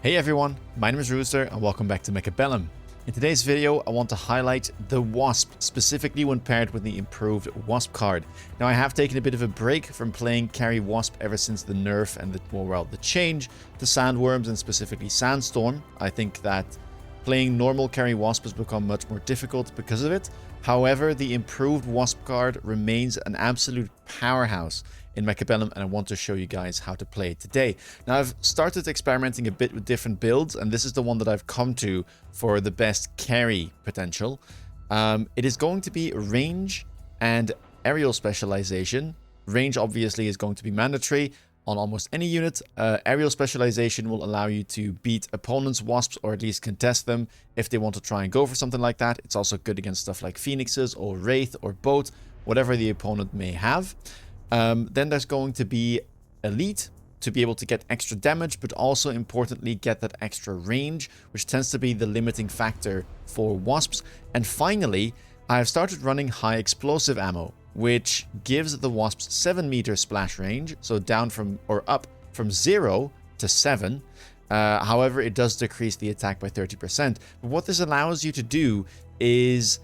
Hey everyone, my name is Rooster and welcome back to Mechabellum. In today's video, I want to highlight the Wasp, specifically when paired with the improved Wasp card. Now I have taken a bit of a break from playing carry Wasp ever since the nerf and the change to Sandworms and specifically Sandstorm. I think that playing normal carry Wasp has become much more difficult because of it. However, the improved Wasp card remains an absolute powerhouse in Mechabellum, and I want to show you guys how to play it today. Now, I've started experimenting a bit with different builds, and this is the one that I've come to for the best carry potential. It is going to be range and aerial specialization. Range, obviously, is going to be mandatory on almost any unit. Aerial specialization will allow you to beat opponents' wasps, or at least contest them if they want to try and go for something like that. It's also good against stuff like phoenixes or wraith or boat, whatever the opponent may have. Then there's going to be elite to be able to get extra damage, but also importantly get that extra range, which tends to be the limiting factor for wasps. And finally, I've started running high explosive ammo, which gives the wasps 7-meter splash range, so down from or up from 0 to 7. However, it does decrease the attack by 30%. But what this allows you to do is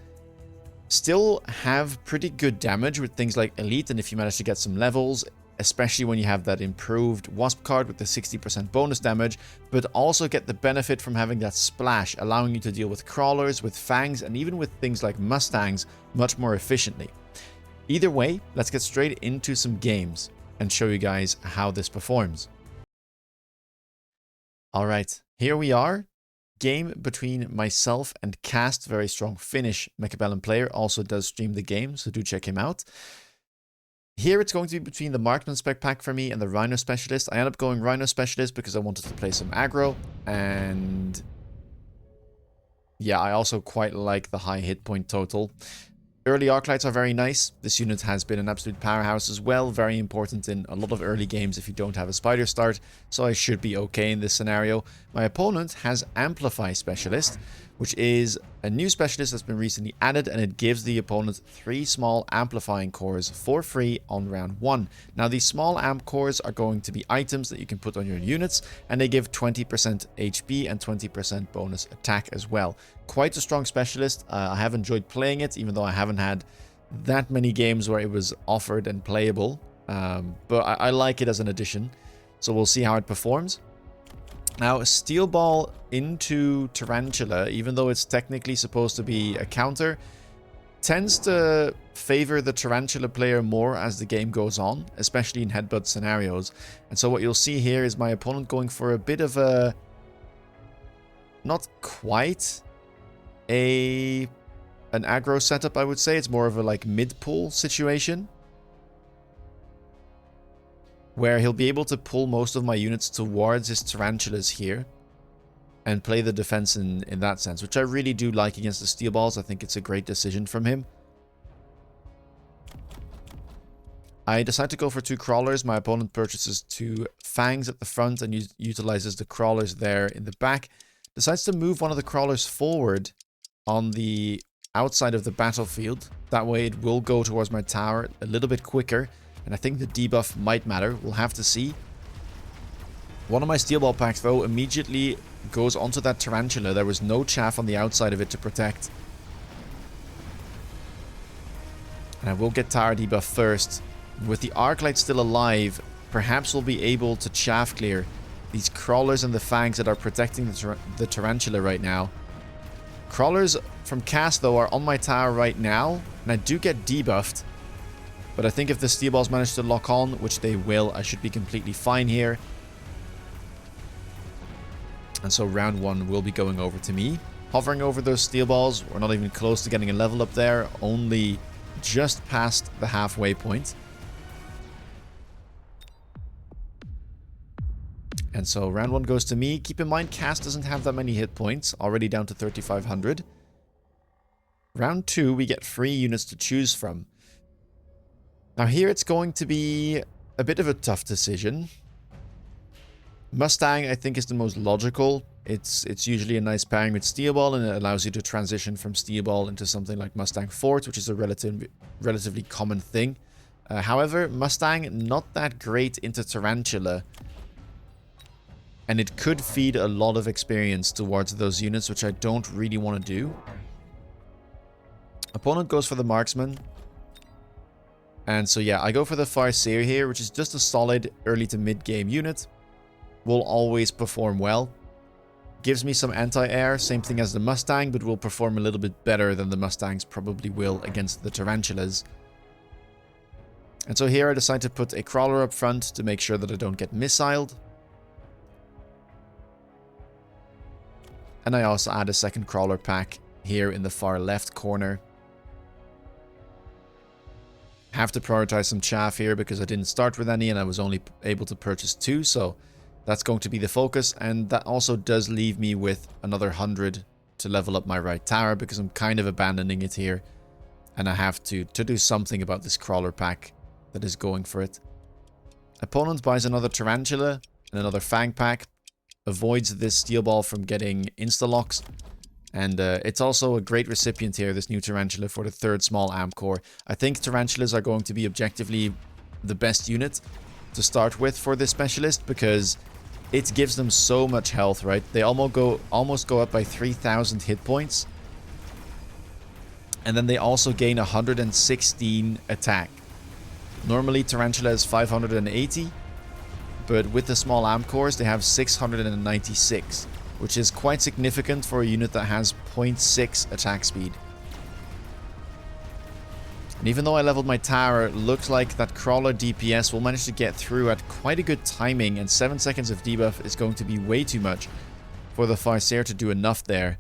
still have pretty good damage with things like elite, and if you manage to get some levels, especially when you have that improved Wasp card with the 60% bonus damage, but also get the benefit from having that splash, allowing you to deal with crawlers, with fangs, and even with things like mustangs much more efficiently. Either way, let's get straight into some games and show you guys how this performs. Alright, here we are. Game between myself and Cast, very strong Finnish Mechabellum player, also does stream the game, so do check him out. Here it's going to be between the Marksman spec pack for me and the Rhino Specialist. I end up going Rhino Specialist because I wanted to play some aggro, and yeah, I also quite like the high hit point total. Early Arclights are very nice. This unit has been an absolute powerhouse as well. Very important in a lot of early games if you don't have a spider start. So I should be okay in this scenario. My opponent has Amplify Specialist, which is a new specialist that's been recently added, and it gives the opponent 3 small amplifying cores for free on round 1. Now these small amp cores are going to be items that you can put on your units, and they give 20% HP and 20% bonus attack as well. Quite a strong specialist. I have enjoyed playing it, even though I haven't had that many games where it was offered and playable. But I like it as an addition, so we'll see how it performs. Now, Steel Ball into Tarantula, even though it's technically supposed to be a counter, tends to favor the Tarantula player more as the game goes on, especially in headbutt scenarios. And so what you'll see here is my opponent going for a bit of a... not quite an aggro setup, I would say. It's more of a like mid-pull situation, where he'll be able to pull most of my units towards his tarantulas here and play the defense in that sense, which I really do like against the steel balls. I think it's a great decision from him. I decide to go for 2 crawlers. My opponent purchases 2 fangs at the front and utilizes the crawlers there in the back. Decides to move one of the crawlers forward on the outside of the battlefield. That way it will go towards my tower a little bit quicker. And I think the debuff might matter. We'll have to see. One of my steel ball packs, though, immediately goes onto that tarantula. There was no chaff on the outside of it to protect. And I will get tower debuff first. With the Arclight still alive, perhaps we'll be able to chaff clear these crawlers and the fangs that are protecting the tarantula right now. Crawlers from Cast, though, are on my tower right now. And I do get debuffed. But I think if the steel balls manage to lock on, which they will, I should be completely fine here. And so round 1 will be going over to me. Hovering over those steel balls, we're not even close to getting a level up there, only just past the halfway point. And so round 1 goes to me. Keep in mind, Cast doesn't have that many hit points, already down to 3,500. Round 2, we get 3 units to choose from. Now here it's going to be a bit of a tough decision. Mustang, I think, is the most logical. It's usually a nice pairing with Steel Ball, and it allows you to transition from Steel Ball into something like Mustang Fort, which is a relatively common thing. However, Mustang, not that great into Tarantula. And it could feed a lot of experience towards those units, which I don't really want to do. Opponent goes for the marksman. And so yeah, I go for the Farseer here, which is just a solid early to mid game unit. Will always perform well. Gives me some anti-air, same thing as the Mustang, but will perform a little bit better than the Mustangs probably will against the Tarantulas. And so here I decide to put a crawler up front to make sure that I don't get missiled. And I also add a second crawler pack here in the far left corner. Have to prioritize some chaff here because I didn't start with any and I was only able to purchase 2, so that's going to be the focus. And that also does leave me with another 100 to level up my right tower because I'm kind of abandoning it here. And I have to do something about this crawler pack that is going for it. Opponent buys another Tarantula and another Fang pack. Avoids this steel ball from getting insta-locks. And it's also a great recipient here, this new Tarantula, for the 3rd small amp core. I think Tarantulas are going to be objectively the best unit to start with for this specialist because it gives them so much health, right? They almost go up by 3,000 hit points. And then they also gain 116 attack. Normally Tarantula is 580. But with the small amp cores, they have 696, which is quite significant for a unit that has 0.6 attack speed. And even though I leveled my tower, it looks like that crawler DPS will manage to get through at quite a good timing, and 7 seconds of debuff is going to be way too much for the Farseer to do enough there.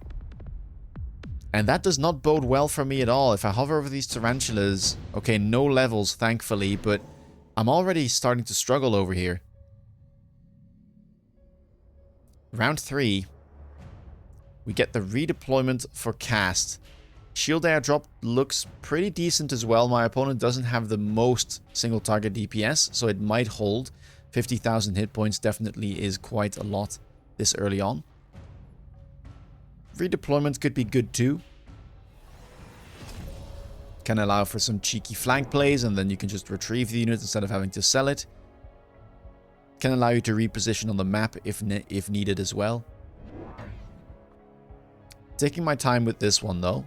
And that does not bode well for me at all. If I hover over these Tarantulas, okay, no levels, thankfully, but I'm already starting to struggle over here. Round 3, we get the redeployment for cast. Shield airdrop looks pretty decent as well. My opponent doesn't have the most single target DPS, so it might hold. 50,000 hit points definitely is quite a lot this early on. Redeployment could be good too. Can allow for some cheeky flank plays and then you can just retrieve the unit instead of having to sell it. Can allow you to reposition on the map if needed as well. Taking my time with this one though.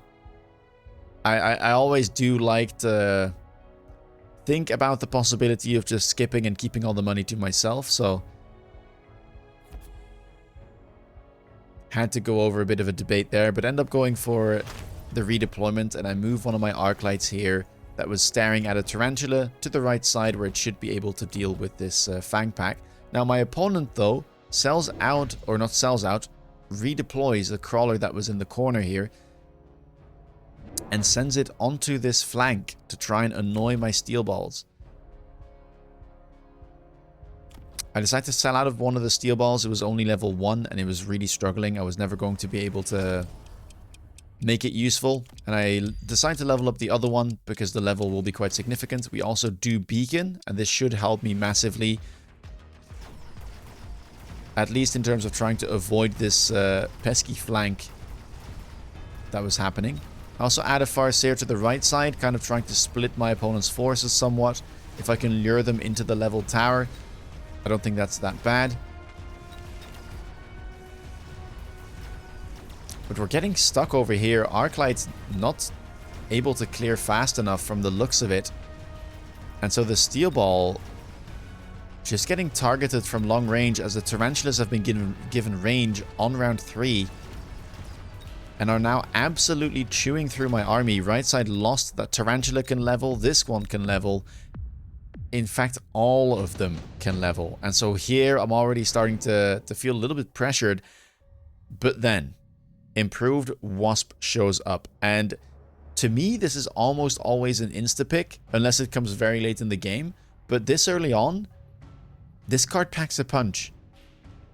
I always do like to think about the possibility of just skipping and keeping all the money to myself, so had to go over a bit of a debate there, but end up going for the redeployment, and I move one of my arc lights here that was staring at a Tarantula to the right side where it should be able to deal with this Fang pack. Now my opponent though sells out, or not sells out, redeploys the crawler that was in the corner here and sends it onto this flank to try and annoy my steel balls. I decided to sell out of one of the steel balls. It was only level 1 and it was really struggling. I was never going to be able to make it useful, and I decided to level up the other one because the level will be quite significant. We also do beacon, and this should help me massively, at least in terms of trying to avoid this pesky flank that was happening. I also add a Farseer to the right side, kind of trying to split my opponent's forces somewhat. If I can lure them into the level tower, I don't think that's that bad. But we're getting stuck over here. Arclight's not able to clear fast enough from the looks of it. And so the steel ball just getting targeted from long range, as the Tarantulas have been given range on round 3. And are now absolutely chewing through my army. Right side lost. That Tarantula can level. This one can level. In fact, all of them can level. And so here I'm already starting to feel a little bit pressured. But then improved Wasp shows up. And to me, this is almost always an insta-pick, unless it comes very late in the game. But this early on, this card packs a punch.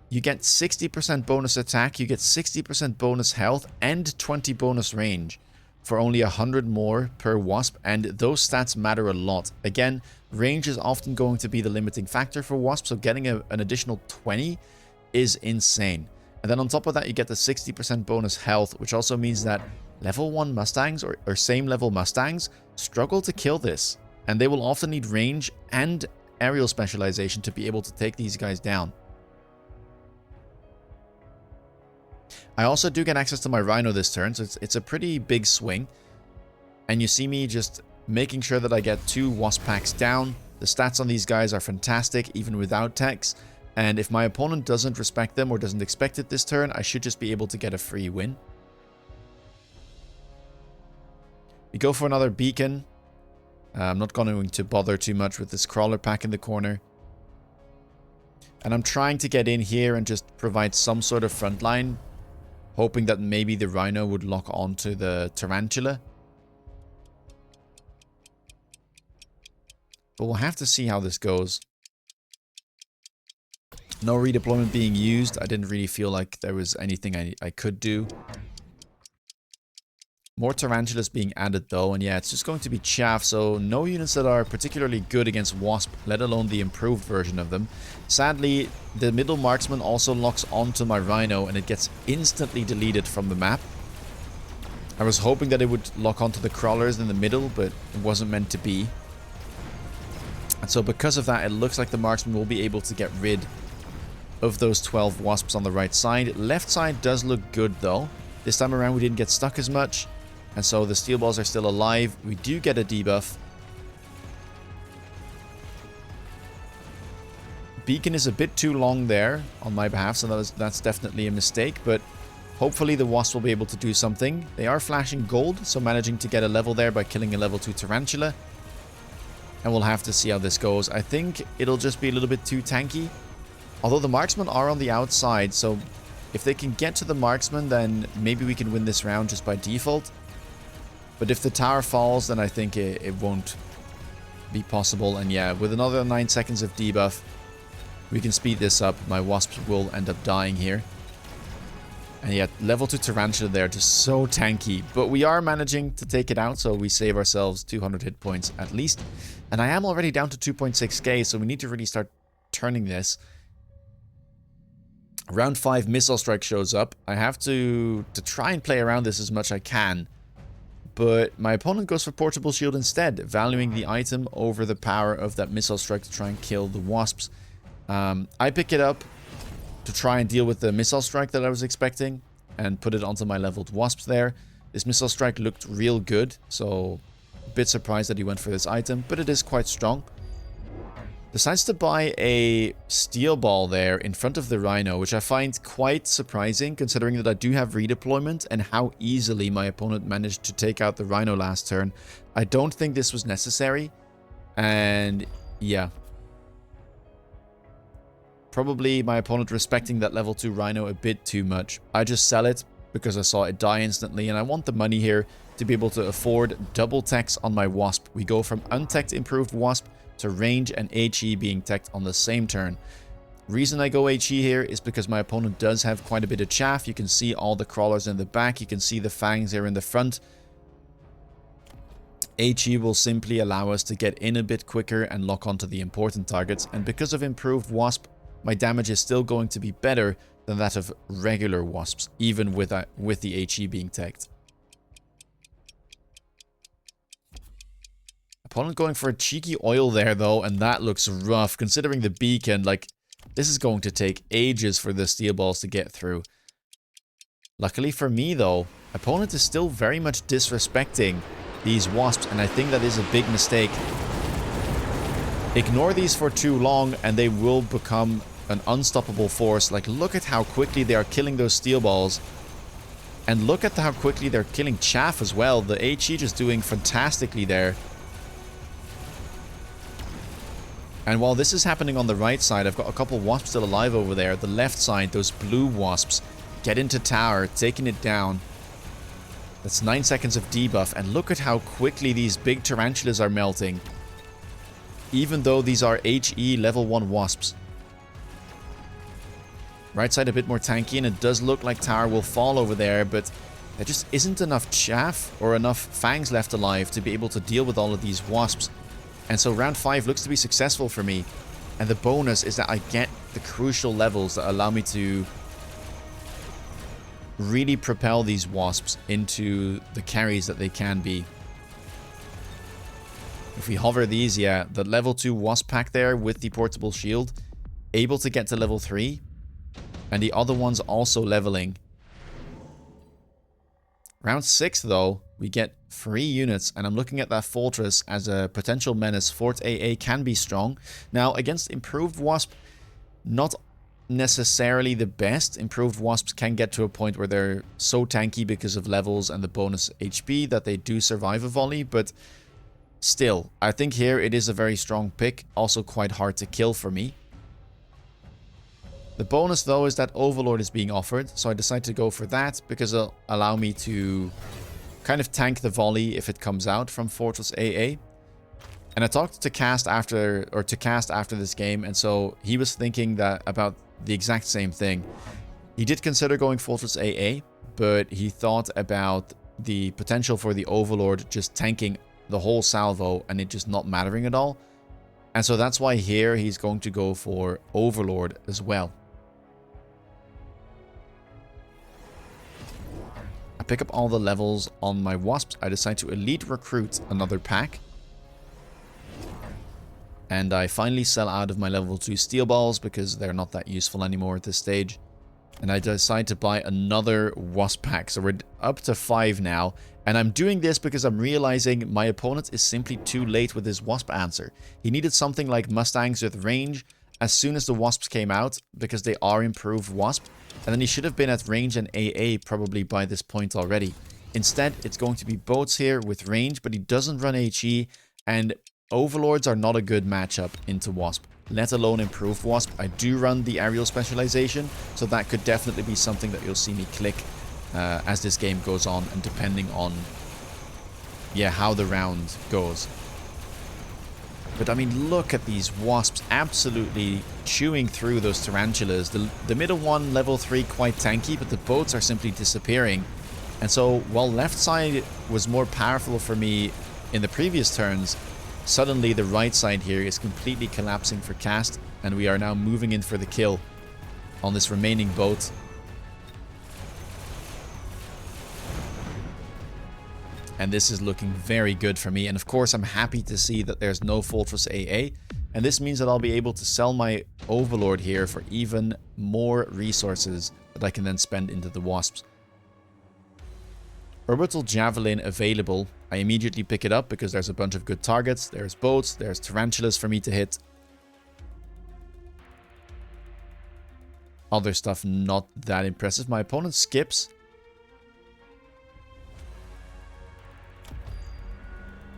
You get 60% bonus attack, you get 60% bonus health, and 20 bonus range for only 100 more per Wasp, and those stats matter a lot. Again, range is often going to be the limiting factor for Wasp, so getting an additional 20 is insane. And then on top of that, you get the 60% bonus health, which also means that level 1 Mustangs or same level Mustangs struggle to kill this, and they will often need range and aerial specialization to be able to take these guys down. I also do get access to my Rhino this turn, so it's a pretty big swing. And you see me just making sure that I get 2 Wasp packs down. The stats on these guys are fantastic, even without techs. And if my opponent doesn't respect them or doesn't expect it this turn, I should just be able to get a free win. We go for another beacon. I'm not going to bother too much with this crawler pack in the corner. And I'm trying to get in here and just provide some sort of front line, hoping that maybe the Rhino would lock onto the Tarantula. But we'll have to see how this goes. No redeployment being used. I didn't really feel like there was anything I could do. More Tarantulas being added though, and yeah, it's just going to be chaff, so no units that are particularly good against Wasp, let alone the improved version of them. Sadly, the middle marksman also locks onto my Rhino and it gets instantly deleted from the map. I was hoping that it would lock onto the crawlers in the middle, but it wasn't meant to be. And so because of that, it looks like the marksman will be able to get rid of those 12 Wasps on the right side. Left side does look good though. This time around we didn't get stuck as much. And so the steel balls are still alive. We do get a debuff. Beacon is a bit too long there on my behalf, so that's definitely a mistake. But hopefully the Wasp will be able to do something. They are flashing gold, so managing to get a level there by killing a level 2 Tarantula. And we'll have to see how this goes. I think it'll just be a little bit too tanky. Although the marksmen are on the outside, so if they can get to the marksman, then maybe we can win this round just by default. But if the tower falls, then I think it won't be possible. And yeah, with another 9 seconds of debuff, we can speed this up. My Wasps will end up dying here. And yeah, level 2 Tarantula there, just so tanky. But we are managing to take it out, so we save ourselves 200 hit points at least. And I am already down to 2.6k, so we need to really start turning this. Round 5 Missile Strike shows up. I have to try and play around this as much as I can. But my opponent goes for Portable Shield instead, valuing the item over the power of that Missile Strike to try and kill the Wasps. I pick it up to try and deal with the Missile Strike that I was expecting and put it onto my leveled Wasps there. This Missile Strike looked real good, so a bit surprised that he went for this item, but it is quite strong. Decides to buy a steel ball there in front of the Rhino, which I find quite surprising considering that I do have redeployment and how easily my opponent managed to take out the Rhino last turn. I don't think this was necessary, and yeah. Probably my opponent respecting that level 2 Rhino a bit too much. I just sell it because I saw it die instantly, and I want the money here to be able to afford double techs on my Wasp. We go from unteched improved Wasp to range and HE being teched on the same turn. Reason I go HE here is because my opponent does have quite a bit of chaff. You can see all the crawlers in the back. You can see the fangs here in the front. HE will simply allow us to get in a bit quicker and lock onto the important targets. And because of improved Wasp, my damage is still going to be better than that of regular Wasps, even with the HE being tagged. Opponent going for a cheeky oil there though, and that looks rough considering the beacon. Like, this is going to take ages for the steel balls to get through. Luckily for me though, opponent is still very much disrespecting these Wasps, and I think that is a big mistake. Ignore these for too long and they will become an unstoppable force. Like, look at how quickly they are killing those steel balls. And look at how quickly they're killing chaff as well. The HE just doing fantastically there. And while this is happening on the right side, I've got a couple Wasps still alive over there. The left side, those blue Wasps get into tower, taking it down. That's 9 seconds of debuff. And look at how quickly these big Tarantulas are melting. Even though these are HE level 1 Wasps. Right side a bit more tanky, and it does look like tower will fall over there, but there just isn't enough chaff or enough fangs left alive to be able to deal with all of these Wasps. And so round 5 looks to be successful for me. And the bonus is that I get the crucial levels that allow me to really propel these Wasps into the carries that they can be. If we hover these, yeah, the level 2 Wasp pack there with the portable shield, able to get to level 3. And the other ones also leveling. Round 6 though, we get 3 units, and I'm looking at that Fortress as a potential menace. Fort AA can be strong. Now, against Improved Wasp, not necessarily the best. Improved Wasps can get to a point where they're so tanky because of levels and the bonus HP that they do survive a volley, but still, I think here it is a very strong pick, also quite hard to kill for me. The bonus though is that Overlord is being offered, so I decided to go for that because it'll allow me to kind of tank the volley if it comes out from Fortress AA. And I talked to Cast after this game, and so he was thinking that about the exact same thing. He did consider going Fortress AA, but he thought about the potential for the Overlord just tanking the whole salvo and it just not mattering at all. And so that's why here he's going to go for Overlord as well. I pick up all the levels on my Wasps. I decide to Elite Recruit another pack. And I finally sell out of my level 2 Steel Balls because they're not that useful anymore at this stage. And I decide to buy another Wasp pack. So we're up to 5 now. And I'm doing this because I'm realizing my opponent is simply too late with his Wasp answer. He needed something like Mustangs with range as soon as the Wasps came out, because they are improved Wasps. And then he should have been at range and AA probably by this point already. Instead, it's going to be boats here with range, but he doesn't run HE, and Overlords are not a good matchup into Wasp, let alone improved Wasp. I do run the aerial specialization, so that could definitely be something that you'll see me click as this game goes on, and depending on how the round goes. But I mean, look at these Wasps absolutely chewing through those Tarantulas. The middle one, level 3, quite tanky, but the boats are simply disappearing. And so while left side was more powerful for me in the previous turns, suddenly the right side here is completely collapsing for Cast, and we are now moving in for the kill on this remaining boat. And this is looking very good for me. And of course, I'm happy to see that there's no Fortress AA. And this means that I'll be able to sell my Overlord here for even more resources that I can then spend into the Wasps. Orbital Javelin available. I immediately pick it up because there's a bunch of good targets. There's boats, there's Tarantulas for me to hit. Other stuff not that impressive. My opponent skips.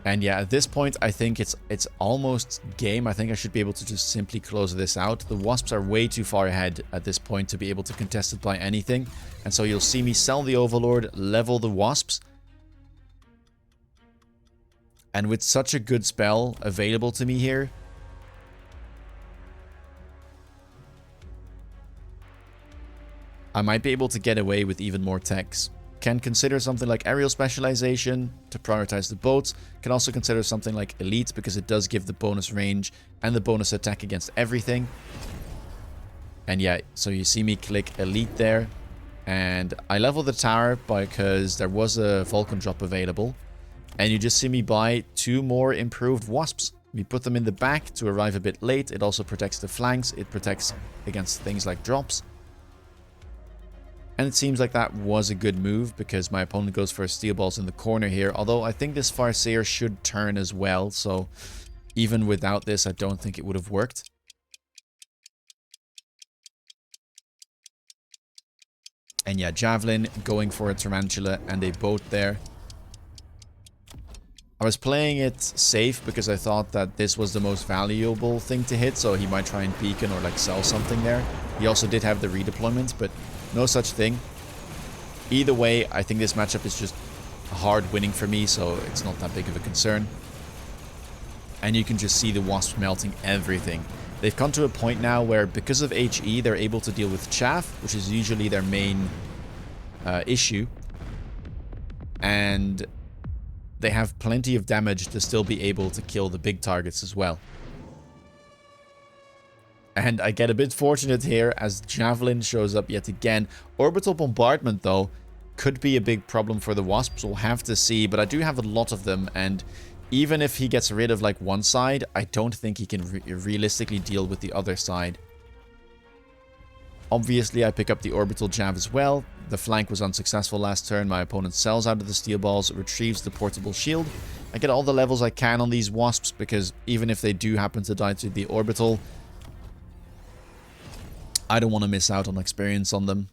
And yeah, at this point, I think it's almost game. I think I should be able to just simply close this out. The Wasps are way too far ahead at this point to be able to contest it by anything. And so you'll see me sell the Overlord, level the Wasps. And with such a good spell available to me here, I might be able to get away with even more techs. Can consider something like aerial specialization to prioritize the boats. Can also consider something like elite because it does give the bonus range and the bonus attack against everything. And yeah, so you see me click elite there. And I level the tower because there was a Vulcan drop available. And you just see me buy 2 more improved Wasps. We put them in the back to arrive a bit late. It also protects the flanks. It protects against things like drops. And it seems like that was a good move because my opponent goes for Steel Balls in the corner here. Although I think this Farseer should turn as well. So even without this, I don't think it would have worked. And yeah, Javelin going for a Tarantula and a boat there. I was playing it safe because I thought that this was the most valuable thing to hit. So he might try and beacon or like sell something there. He also did have the redeployment, but no such thing. Either way, I think this matchup is just hard winning for me, so it's not that big of a concern. And you can just see the Wasps melting everything. They've come to a point now where, because of HE, they're able to deal with chaff, which is usually their main issue. And they have plenty of damage to still be able to kill the big targets as well. And I get a bit fortunate here as Javelin shows up yet again. Orbital Bombardment, though, could be a big problem for the Wasps. We'll have to see, but I do have a lot of them. And even if he gets rid of, like, one side, I don't think he can realistically deal with the other side. Obviously, I pick up the orbital jab as well. The flank was unsuccessful last turn. My opponent sells out of the steel balls, retrieves the portable shield. I get all the levels I can on these wasps because even if they do happen to die to the orbital, I don't want to miss out on experience on them.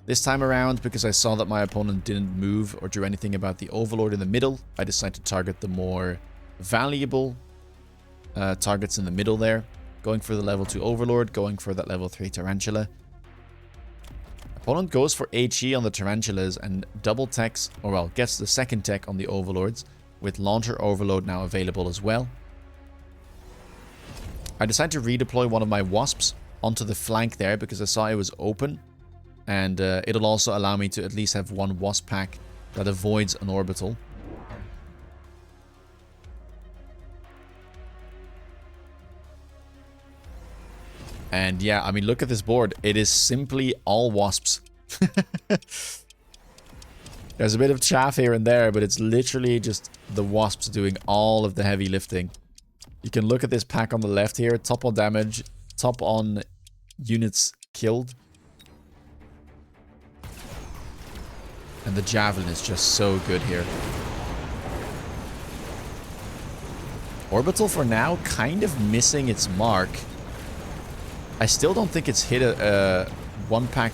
This time around, because I saw that my opponent didn't move or do anything about the Overlord in the middle, I decided to target the more valuable targets in the middle there. Going for the level 2 Overlord, going for that level 3 Tarantula. Opponent goes for HE on the Tarantulas and double techs, or well, gets the second tech on the Overlords, with Launcher Overload now available as well. I decided to redeploy one of my Wasps onto the flank there because I saw it was open. And it'll also allow me to at least have one Wasp pack that avoids an orbital. And yeah, I mean, look at this board. It is simply all Wasps. There's a bit of chaff here and there, but it's literally just the Wasps doing all of the heavy lifting. You can look at this pack on the left here. Top on damage, top on units killed. And the Javelin is just so good here. Orbital for now, kind of missing its mark. I still don't think it's hit a one pack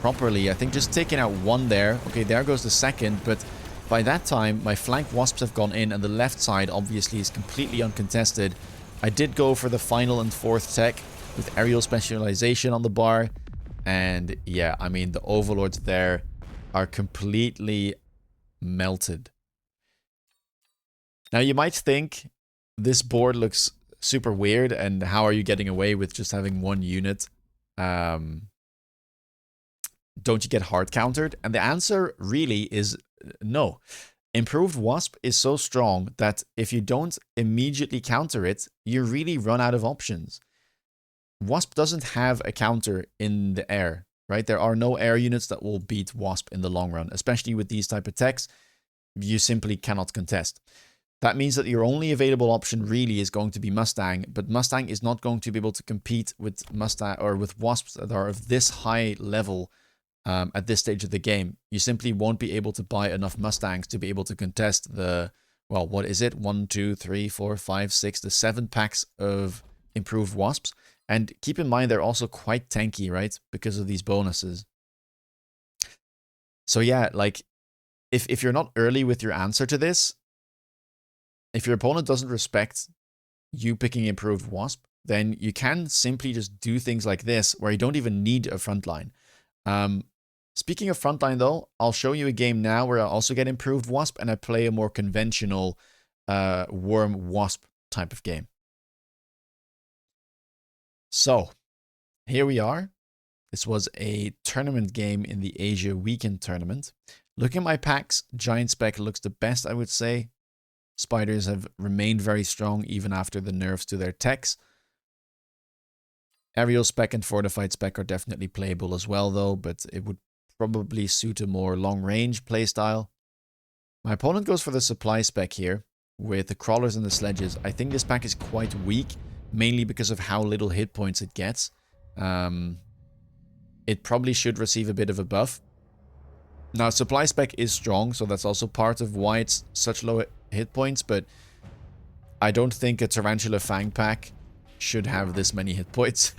properly. I think just taking out one there. Okay, there goes the second, but by that time, my flank Wasps have gone in, and the left side obviously is completely uncontested. I did go for the final and fourth tech with aerial specialization on the bar. And yeah, I mean, the Overlords there are completely melted. Now you might think this board looks super weird and how are you getting away with just having one unit? Don't you get hard countered? And the answer really is no. Improved Wasp is so strong that if you don't immediately counter it, you really run out of options. Wasp doesn't have a counter in the air. Right? There are no air units that will beat Wasp in the long run, especially with these type of techs. You simply cannot contest. That means that your only available option really is going to be Mustang, but Mustang is not going to be able to compete with Mustang or with Wasps that are of this high level at this stage of the game. You simply won't be able to buy enough Mustangs to be able to contest the, well, what is it? 1, 2, 3, 4, 5, 6, the 7 packs of improved Wasps. And keep in mind, they're also quite tanky, right? Because of these bonuses. So yeah, like, if you're not early with your answer to this, if your opponent doesn't respect you picking improved Wasp, then you can simply just do things like this, where you don't even need a frontline. Speaking of frontline, though, I'll show you a game now where I also get improved Wasp, and I play a more conventional Worm Wasp type of game. So, here we are. This was a tournament game in the Asia Weekend Tournament. Looking at my packs, Giant Spec looks the best, I would say. Spiders have remained very strong even after the nerfs to their techs. Aerial Spec and Fortified Spec are definitely playable as well, though, but it would probably suit a more long-range playstyle. My opponent goes for the Supply Spec here, with the Crawlers and the Sledges. I think this pack is quite weak, mainly because of how little hit points it gets. It probably should receive a bit of a buff. Now, Supply Spec is strong, so that's also part of why it's such low hit points, but I don't think a Tarantula Fang pack should have this many hit points.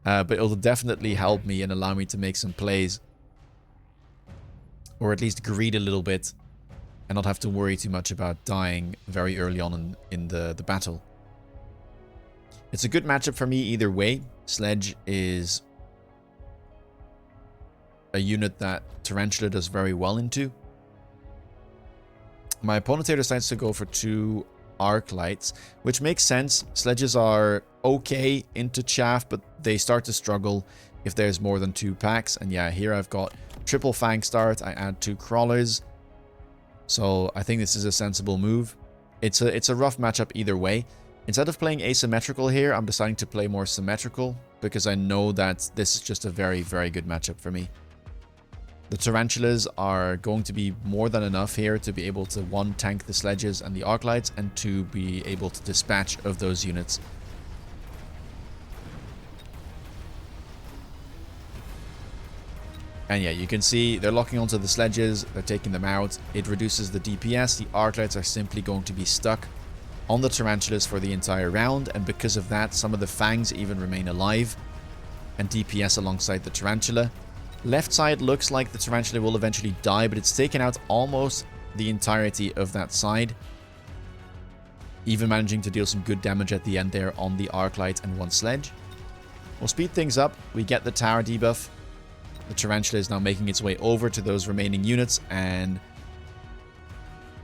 But it'll definitely help me and allow me to make some plays. Or at least greed a little bit and not have to worry too much about dying very early on in the battle. It's a good matchup for me either way. Sledge is a unit that Tarantula does very well into. My opponent here decides to go for 2 arc lights, which makes sense. Sledges are okay into chaff, but they start to struggle if there's more than 2 packs. And yeah, here I've got triple fang start. I add 2 crawlers. So I think this is a sensible move. It's a rough matchup either way. Instead of playing asymmetrical here, I'm deciding to play more symmetrical because I know that this is just a very, very good matchup for me. The Tarantulas are going to be more than enough here to be able to 1, tank the Sledges and the Arc Lights, and 2, be able to dispatch of those units. And yeah, you can see they're locking onto the sledges. They're taking them out. It reduces the DPS. The arc lights are simply going to be stuck on the tarantulas for the entire round. And because of that, some of the fangs even remain alive and DPS alongside the tarantula. Left side looks like the tarantula will eventually die, but it's taken out almost the entirety of that side. Even managing to deal some good damage at the end there on the arc light and one sledge. We'll speed things up. We get the tower debuff. The tarantula is now making its way over to those remaining units, and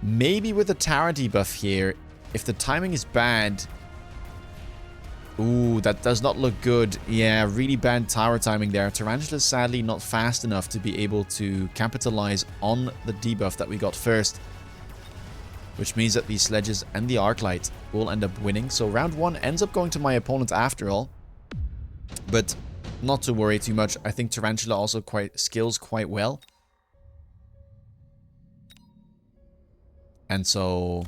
maybe with the tower debuff here, if the timing is bad... Ooh, that does not look good. Yeah, really bad tower timing there. Tarantula is sadly not fast enough to be able to capitalize on the debuff that we got first. Which means that these sledges and the arc light will end up winning. So round 1 ends up going to my opponent after all. But not to worry too much. I think Tarantula also skills quite well. And so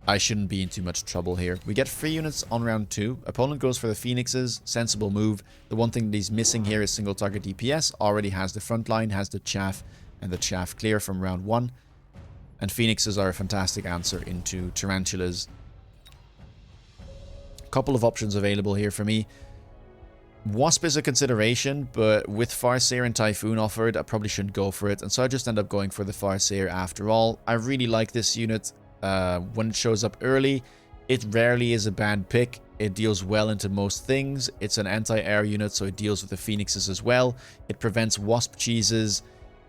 I shouldn't be in too much trouble here. We get 3 units on round 2. Opponent goes for the Phoenixes. Sensible move. The one thing that he's missing here is single target DPS. Already has the front line, has the chaff, and the chaff clear from round 1. And Phoenixes are a fantastic answer into Tarantulas. Couple of options available here for me. Wasp is a consideration, but with Farseer and Typhoon offered, I probably shouldn't go for it. And so I just end up going for the Farseer after all. I really like this unit. When it shows up early, it rarely is a bad pick. It deals well into most things. It's an anti-air unit, so it deals with the Phoenixes as well. It prevents Wasp cheeses.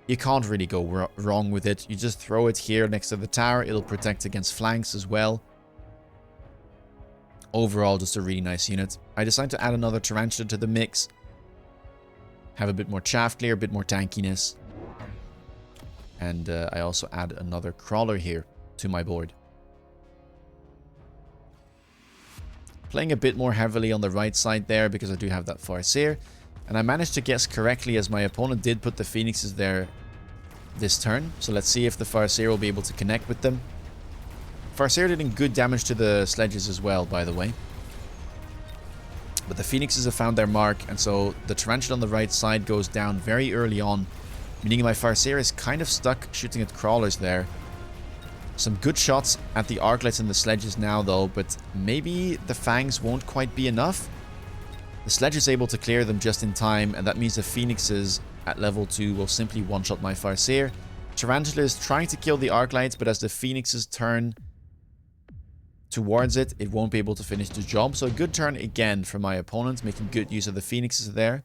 You can't really go wrong with it. You just throw it here next to the tower. It'll protect against flanks as well. Overall, just a really nice unit. I decided to add another Tarantula to the mix. Have a bit more chaff clear, a bit more tankiness. And I also add another Crawler here to my board. Playing a bit more heavily on the right side there because I do have that Farseer. And I managed to guess correctly as my opponent did put the Phoenixes there this turn. So let's see if the Farseer will be able to connect with them. Farseer did good damage to the sledges as well, by the way. But the Phoenixes have found their mark, and so the Tarantula on the right side goes down very early on, meaning my Farseer is kind of stuck shooting at crawlers there. Some good shots at the arclights and the sledges now, though, but maybe the fangs won't quite be enough. The sledge is able to clear them just in time, and that means the Phoenixes at level 2 will simply one-shot my Farseer. Tarantula is trying to kill the arclights, but as the Phoenixes turn towards it, it won't be able to finish the job. So a good turn again for my opponent, making good use of the Phoenixes there.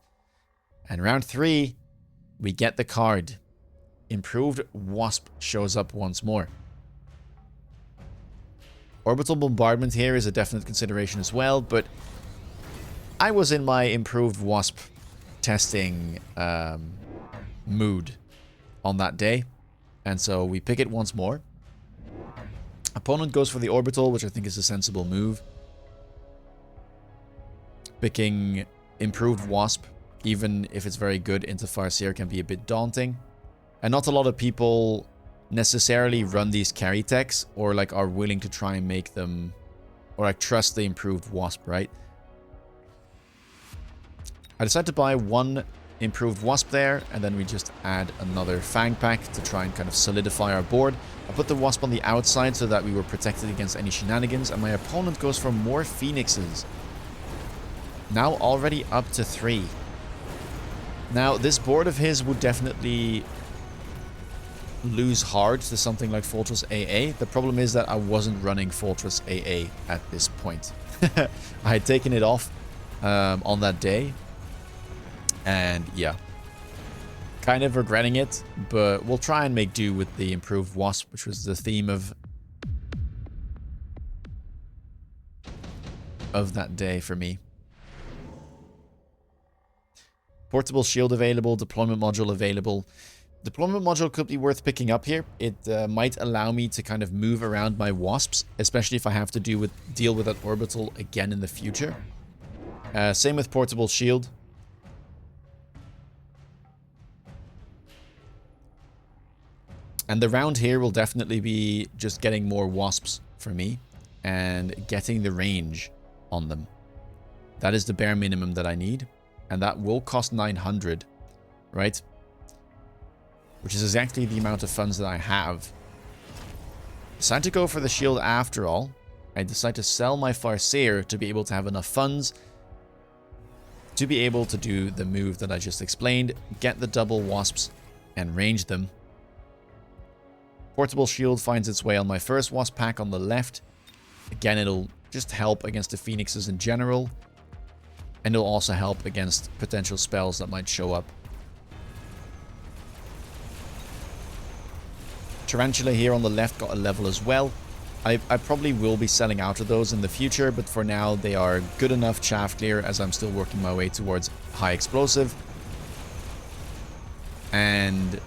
And round 3, we get the card. Improved Wasp shows up once more. Orbital Bombardment here is a definite consideration as well, but I was in my improved Wasp testing mood on that day. And so we pick it once more. Opponent goes for the Orbital, which I think is a sensible move. Picking improved Wasp, even if it's very good, into Farseer can be a bit daunting. And not a lot of people necessarily run these carry techs, or like are willing to try and make them, or like trust the improved Wasp, right? I decided to buy one improved Wasp there, and then we just add another Fang pack to try and kind of solidify our board. I put the Wasp on the outside so that we were protected against any shenanigans, and my opponent goes for more Phoenixes. Now already up to 3. Now, this board of his would definitely lose hard to something like Fortress AA. The problem is that I wasn't running Fortress AA at this point. I had taken it off on that day. And yeah, kind of regretting it, but we'll try and make do with the improved Wasp, which was the theme of that day for me. Portable shield available, deployment module available. Deployment module could be worth picking up here. It might allow me to kind of move around my Wasps, especially if I have to deal with that orbital again in the future. Same with portable shield. And the round here will definitely be just getting more Wasps for me and getting the range on them. That is the bare minimum that I need. and that will cost 900, right? Which is exactly the amount of funds that I have. Decide to go for the shield after all. I decide to sell my Farseer to be able to have enough funds to be able to do the move that I just explained, get the double Wasps and range them. Portable shield finds its way on my first Wasp pack on the left. Again, it'll just help against the Phoenixes in general, and it'll also help against potential spells that might show up. Tarantula here on the left got a level as well. I probably will be selling out of those in the future, but for now they are good enough chaff clear as I'm still working my way towards high explosive. And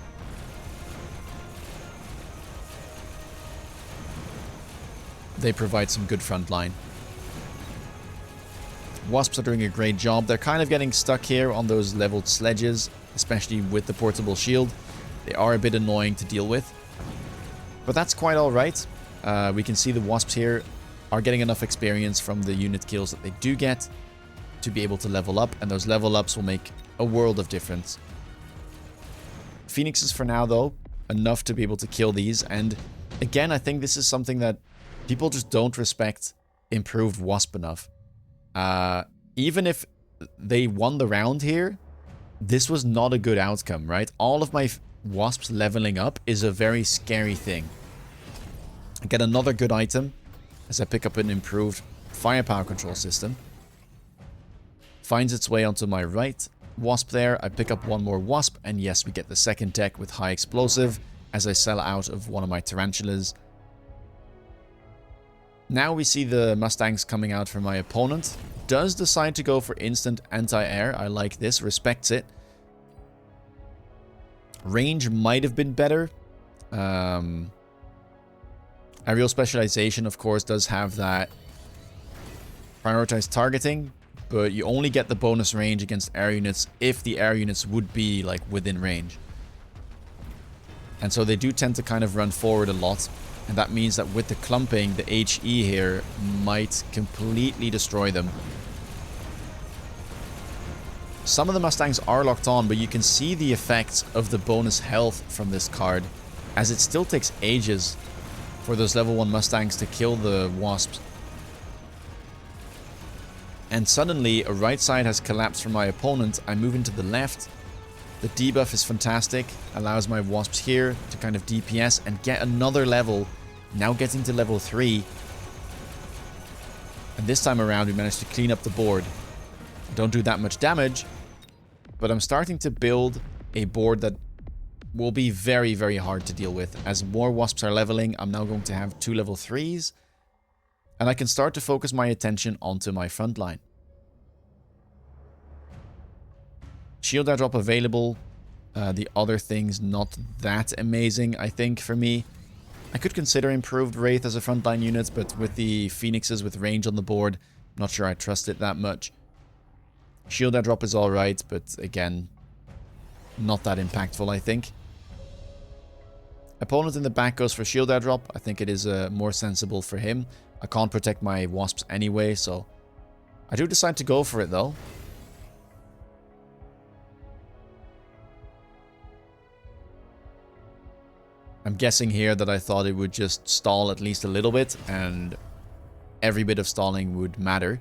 they provide some good front line. Wasps are doing a great job. They're kind of getting stuck here on those leveled sledges, especially with the portable shield. They are a bit annoying to deal with, but that's quite alright. We can see the Wasps here are getting enough experience from the unit kills that they do get to be able to level up, and those level ups will make a world of difference. Phoenixes for now though, enough to be able to kill these, and again I think this is something that people just don't respect improved Wasp enough. Even if they won the round here, this was not a good outcome, right? All of my Wasps leveling up is a very scary thing. I get another good item as I pick up an improved firepower control system. Finds its way onto my right Wasp there. I pick up one more Wasp, and yes, we get the second deck with high explosive as I sell out of one of my Tarantulas. Now we see the Mustangs coming out from my opponent. Does decide to go for instant anti-air. I like this, respects it. Range might have been better. Aerial specialization, of course, does have that prioritized targeting, but you only get the bonus range against air units if the air units would be like within range. And so they do tend to kind of run forward a lot, and that means that with the clumping, the HE here might completely destroy them. Some of the Mustangs are locked on, but you can see the effects of the bonus health from this card, as it still takes ages for those level 1 Mustangs to kill the Wasps. And suddenly, a right side has collapsed from my opponent. I move into the left. The debuff is fantastic. Allows my Wasps here to kind of DPS and get another level. Now getting to level 3. And this time around, we managed to clean up the board. Don't do that much damage, but I'm starting to build a board that will be very, very hard to deal with. As more Wasps are leveling, I'm now going to have 2 level 3s, and I can start to focus my attention onto my front line. Shield airdrop available. The other things not that amazing, I think, for me. I could consider improved Wraith as a frontline unit, but with the Phoenixes with range on the board, I'm not sure I trust it that much. Shield airdrop is alright, but again, not that impactful, I think. Opponent in the back goes for shield airdrop. I think it is more sensible for him. I can't protect my Wasps anyway, so I do decide to go for it though. I'm guessing here that I thought it would just stall at least a little bit, and every bit of stalling would matter.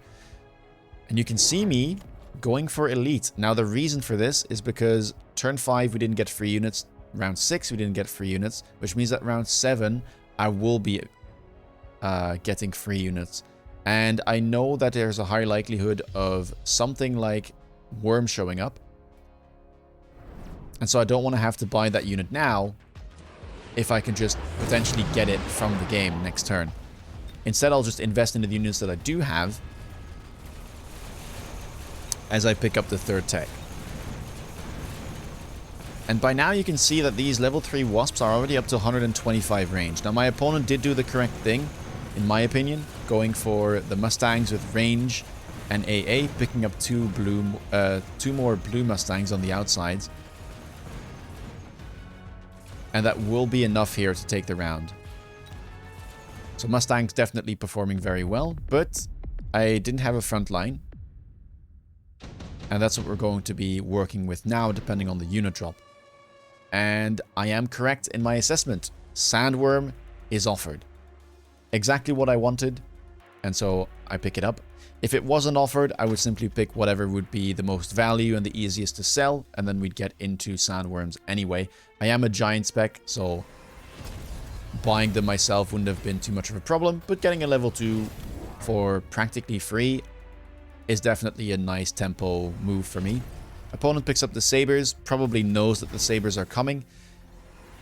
And you can see me going for elite. Now the reason for this is because turn 5 we didn't get free units. Round 6 we didn't get free units, which means that round 7 I will be getting free units. And I know that there's a high likelihood of something like Worm showing up. And so I don't want to have to buy that unit now if I can just potentially get it from the game next turn. Instead, I'll just invest into the units that I do have as I pick up the third tech. And by now you can see that these level 3 Wasps are already up to 125 range. Now my opponent did do the correct thing, in my opinion, going for the Mustangs with range and AA, picking up two more blue Mustangs on the outsides. And that will be enough here to take the round. So Mustang's definitely performing very well, but I didn't have a front line. And that's what we're going to be working with now, depending on the unit drop. And I am correct in my assessment. Sandworm is offered. Exactly what I wanted. And so I pick it up. If it wasn't offered, I would simply pick whatever would be the most value and the easiest to sell. And then we'd get into sandworms anyway. I am a giant spec, so buying them myself wouldn't have been too much of a problem. But getting a level 2 for practically free is definitely a nice tempo move for me. Opponent picks up the sabers, probably knows that the sabers are coming.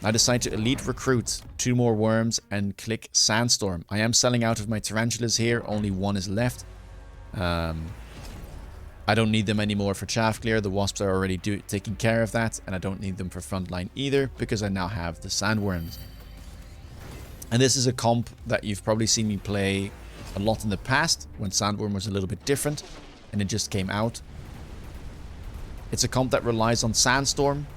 I decide to elite recruit 2 more worms and click sandstorm. I am selling out of my tarantulas here, only 1 is left. I don't need them anymore for chaff clear. The wasps are already taking care of that, and I don't need them for frontline either because I now have the sandworms. And this is a comp that you've probably seen me play a lot in the past when sandworm was a little bit different and it just came out. It's a comp that relies on sandstorm,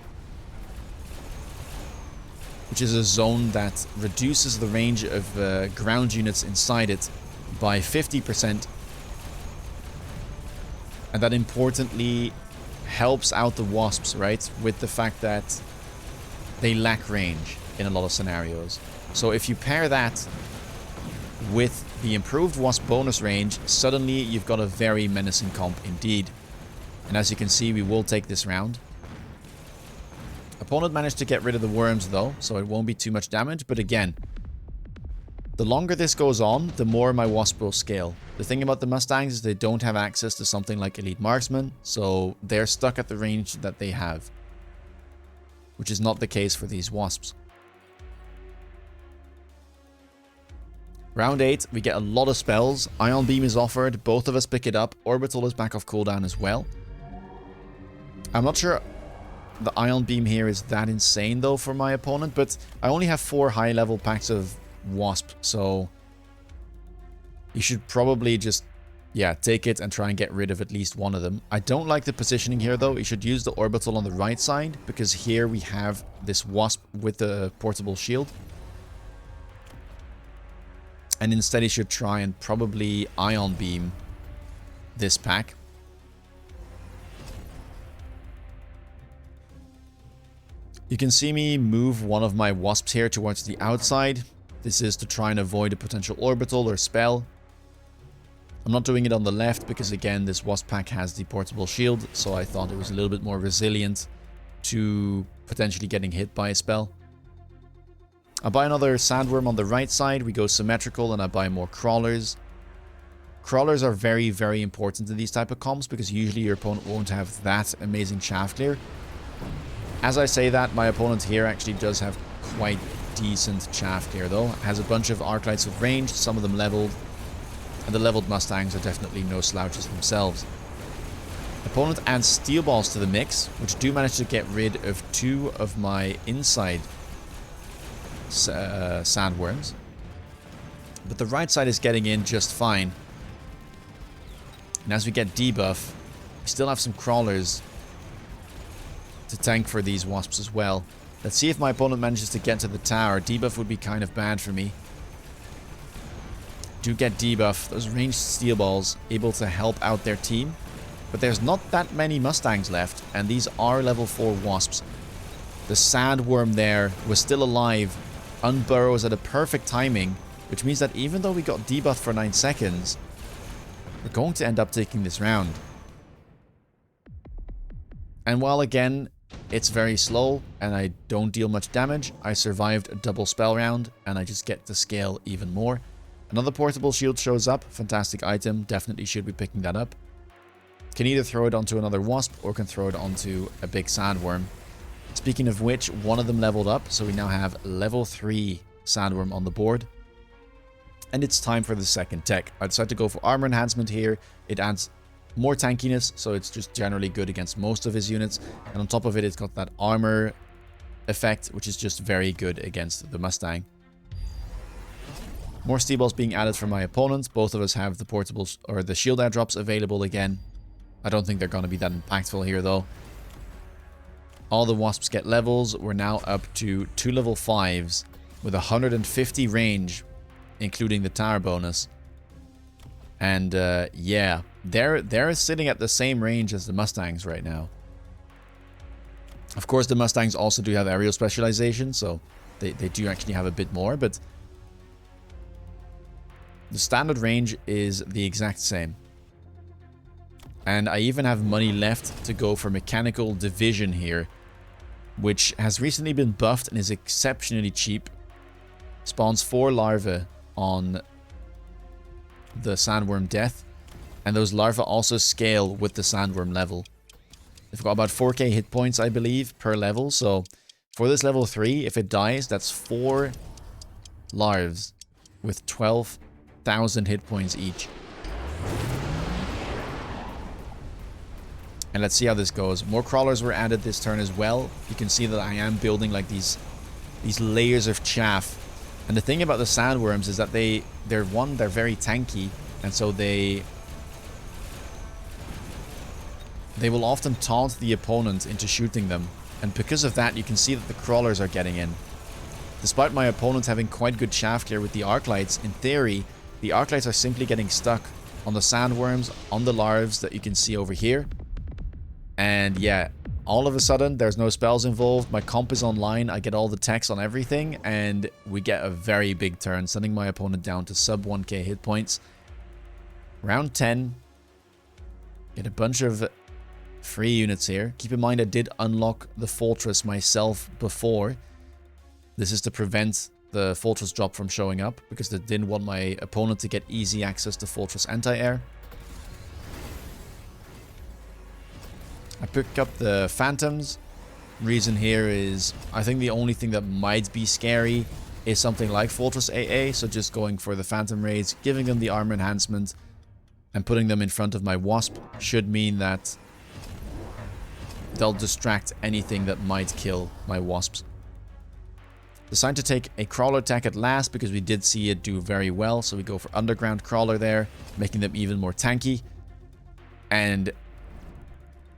which is a zone that reduces the range of ground units inside it by 50%. And that importantly helps out the wasps, right? With the fact that they lack range in a lot of scenarios. So if you pair that with the improved wasp bonus range, suddenly you've got a very menacing comp indeed. And as you can see, we will take this round. Opponent managed to get rid of the worms though, so it won't be too much damage. But again, the longer this goes on, the more my wasp will scale. The thing about the Mustangs is they don't have access to something like Elite Marksman, so they're stuck at the range that they have, which is not the case for these wasps. Round 8, we get a lot of spells. Ion Beam is offered, both of us pick it up. Orbital is back off cooldown as well. I'm not sure the Ion Beam here is that insane though for my opponent, but I only have 4 high level packs of Wasp, so you should probably just, yeah, take it and try and get rid of at least one of them. I don't like the positioning here though. You should use the Orbital on the right side, because here we have this Wasp with the portable shield. And instead you should try and probably Ion Beam this pack. You can see me move one of my wasps here towards the outside. This is to try and avoid a potential orbital or spell. I'm not doing it on the left because again this wasp pack has the portable shield, so I thought it was a little bit more resilient to potentially getting hit by a spell. I buy another sandworm on the right side, we go symmetrical, and I buy more crawlers. Crawlers are very, very important in these type of comps because usually your opponent won't have that amazing chaff clear. As I say that, my opponent here actually does have quite decent chaff clear though. Has a bunch of Arclights with range, some of them leveled, and the leveled Mustangs are definitely no slouches themselves. Opponent adds steel balls to the mix, which do manage to get rid of 2 of my inside sandworms. But the right side is getting in just fine. And as we get debuff, we still have some crawlers to tank for these wasps as well. Let's see if my opponent manages to get to the tower. Debuff would be kind of bad for me. Do get debuff. Those ranged steel balls able to help out their team. But there's not that many Mustangs left, and these are level 4 wasps. The sandworm there was still alive, unburrows at a perfect timing, which means that even though we got debuff for 9 seconds, we're going to end up taking this round. And while again, it's very slow and I don't deal much damage, I survived a double spell round and I just get to scale even more. Another portable shield shows up, fantastic item, definitely should be picking that up. Can either throw it onto another wasp or can throw it onto a big sandworm. Speaking of which, one of them leveled up, so we now have level 3 sandworm on the board. And it's time for the second tech. I decided to go for armor enhancement here. It adds more tankiness, so it's just generally good against most of his units. And on top of it, it's got that armor effect, which is just very good against the Mustang. More steel balls being added for my opponents. Both of us have the portables or the shield airdrops available again. I don't think they're going to be that impactful here though. All the wasps get levels. We're now up to 2 level 5s with 150 range, including the tower bonus. And yeah, they're sitting at the same range as the Mustangs right now. Of course, the Mustangs also do have aerial specialization, so they do actually have a bit more, but the standard range is the exact same. And I even have money left to go for Mechanical Division here, which has recently been buffed and is exceptionally cheap. Spawns 4 larvae on the Sandworm Death, and those larvae also scale with the Sandworm level. They've got about 4k hit points, I believe, per level, so for this level 3, if it dies, that's 4 larves with 12,000 hit points each. And let's see how this goes. More crawlers were added this turn as well. You can see that I am building like these layers of chaff. And the thing about the sandworms is that they're very tanky, and so they will often taunt the opponent into shooting them. And because of that, you can see that the crawlers are getting in. Despite my opponent having quite good chaff clear with the arc lights, in theory, the arc lights are simply getting stuck on the sandworms, on the larves that you can see over here. And yeah, all of a sudden, there's no spells involved. My comp is online. I get all the techs on everything. And we get a very big turn, sending my opponent down to sub 1k hit points. Round 10. Get a bunch of free units here. Keep in mind, I did unlock the fortress myself before. This is to prevent the fortress drop from showing up, because they didn't want my opponent to get easy access to fortress anti-air. I pick up the phantoms. Reason here is I think the only thing that might be scary is something like Fortress AA, so just going for the phantom raids, giving them the armor enhancement, and putting them in front of my Wasp should mean that they'll distract anything that might kill my Wasps. Decide to take a crawler attack at last because we did see it do very well, so we go for underground crawler there, making them even more tanky. And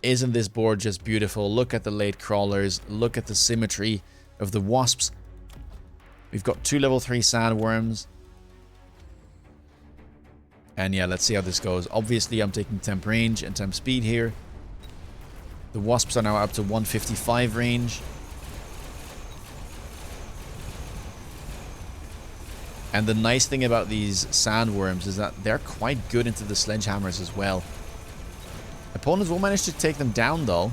isn't this board just beautiful? Look at the late crawlers. Look at the symmetry of the wasps. We've got 2 level 3 sandworms. And yeah, let's see how this goes. Obviously, I'm taking temp range and temp speed here. The wasps are now up to 155 range. And the nice thing about these sandworms is that they're quite good into the sledgehammers as well. Opponents will manage to take them down though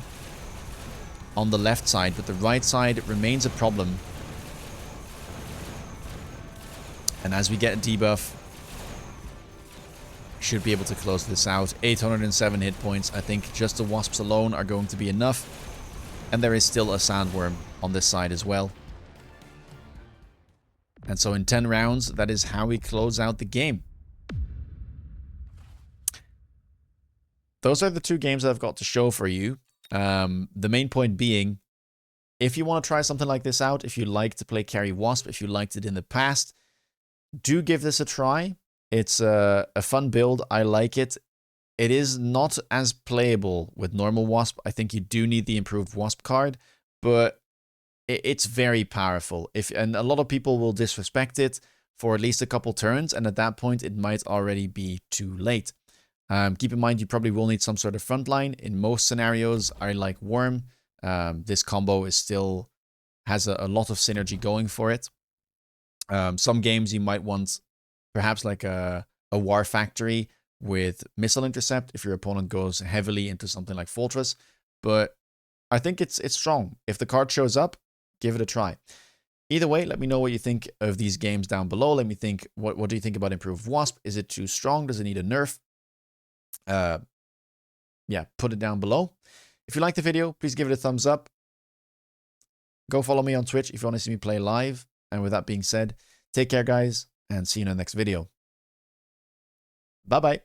on the left side, but the right side remains a problem. And as we get a debuff, should be able to close this out. 807 hit points. I think just the wasps alone are going to be enough. And there is still a sandworm on this side as well. And so in 10 rounds, that is how we close out the game. Those are the 2 games that I've got to show for you. The main point being, if you want to try something like this out, if you like to play Carry Wasp, if you liked it in the past, do give this a try. It's a fun build. I like it. It is not as playable with normal Wasp. I think you do need the improved Wasp card, but it's very powerful. And a lot of people will disrespect it for at least a couple turns, and at that point, it might already be too late. Keep in mind, you probably will need some sort of frontline. In most scenarios, I like Worm. This combo is still has a lot of synergy going for it. Some games you might want perhaps like a War Factory with Missile Intercept if your opponent goes heavily into something like Fortress. But I think it's strong. If the card shows up, give it a try. Either way, let me know what you think of these games down below. Let me think, what do you think about Improved Wasp? Is it too strong? Does it need a nerf? Yeah, put it down below. If you like the video, please give it a thumbs up. Go follow me on Twitch if you want to see me play live. And with that being said, take care, guys, and see you in the next video. Bye-bye.